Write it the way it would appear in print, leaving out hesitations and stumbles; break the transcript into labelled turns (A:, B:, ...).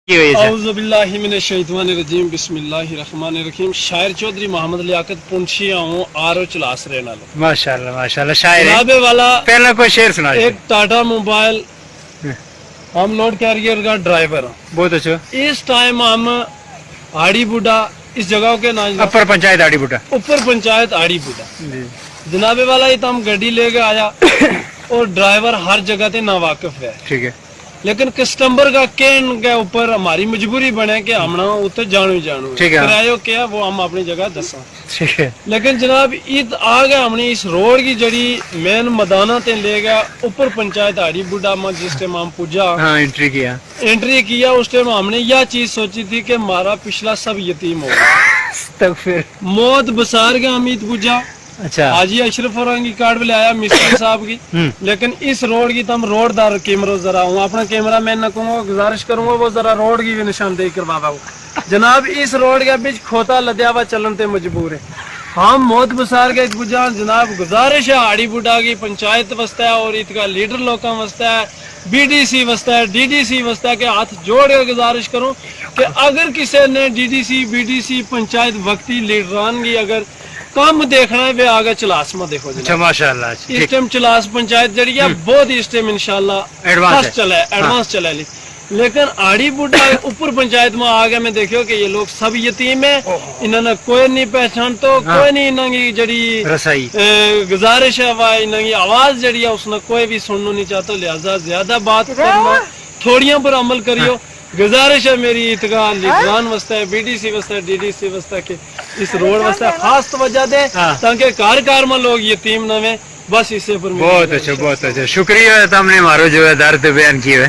A: کی وجہ سے؟
B: اعوذ باللہ من الشیطان الرجیم بسم اللہ الرحمن الرحیم شاعر چودھری محمد لیاقت پنچھیا ہوں آرو چلاس رہنا لو
A: ماشاءاللہ شاعر ہے.
B: جناب والا
A: پہلا کوئی شعر سنا
B: ایک ٹاٹا موبائل ہم لوڈ کیریئر کا ڈرائیور ہوں.
A: بہت اچھا.
B: اس ٹائم ہم آڑی بوڈا اس جگہ کے نام
A: اپر پنچایت آڑی بوٹا.
B: اوپر پنچایت آڑی بوڈا جناب والا یہ تو ہم گڈی لے کے آیا اور ڈرائیور ہر جگہ تے نا واقف ہے
A: ٹھیک ہے.
B: لیکن کسٹمر کا کہن کے اوپر ہماری مجبوری بنے کہ ہم اتنے جانو
A: ٹھیک ہے.
B: کرایہ کیا وہ ہم اپنی جگہ دساں.
A: ٹھیک ہے.
B: لیکن جناب عید آ گیا ہم نے اس روڈ کی جڑی مین مدانہ تے لے گیا اوپر پنچایت آڑی بوڈا میں جس ٹائم ہم پوجا
A: ہاں انٹری کیا
B: اس ٹائم ہم نے یہ چیز سوچی تھی کہ ہمارا پچھلا سب یتیم ہوگا.
A: استغفر.
B: موت بسار کے امید پوجا
A: اچھا
B: حاجی اشرف اورنگ کی کارڈ بھی لایا مستری صاحب کی. لیکن اس روڈ کی تو ہم روڈ دار کیمرہ ذرا ہوں اپنا کیمرہ مین نہ کہوں گا گزارش کروں گا وہ ذرا روڈ کی بھی نشاندہی کروا دوں. جناب اس روڈ کے بیچ کھوتا لدیا ہوا چلن تے مجبور ہے. ہم موت بسار کے بجان جناب گزارش ہے آڑی بوڈا کی پنچایت وسطہ ہے اور عید کا لیڈر لوکاں وسطہ ہے بی ڈی سی وسطہ ہے ڈی ڈی سی وسطہ ہے کہ ہاتھ جوڑ کے گزارش کروں کہ اگر کسی نے D D C B D C panchayat وقتی لیڈران کی اگر کام دیکھنا ہے وہ آگے چلاس میں دیکھو
A: اچھا ماشاءاللہ.
B: اس ٹائم چلاس پنچایت جڑی ہے بہت اس ٹائم انشاءاللہ
A: ایڈوانس
B: چلا ہے ایڈوانس چلا لی. لیکن آڑی بوڈا اوپر پنچایت میں آ گیا میں دیکھو کہ یہ لوگ سب یتیم ہیں انہوں نے کوئی نہیں پہچان تو کوئی نہیں انہوں کی جڑی
A: رسائی
B: گزارش ہے وہ انہوں کی آواز جڑی ہے اس نے کوئی بھی سننا نہیں چاہتا لہذا زیادہ بات کرنا تھوڑیاں پر عمل کریو. گزارش ہے میری عیدگاہ لیڈران وسطہ ہے بی ڈی سی وسطہ ہے ڈی ڈی سی وسطہ کہ اس روڈ وسطہ خاص توجہ دے تاکہ کار میں لوگ یتیم نہ ہوئے. بس اسے پر
A: بہت اچھا شکریہ تم نے ہمارا جو ہے درد بیان کیا ہے.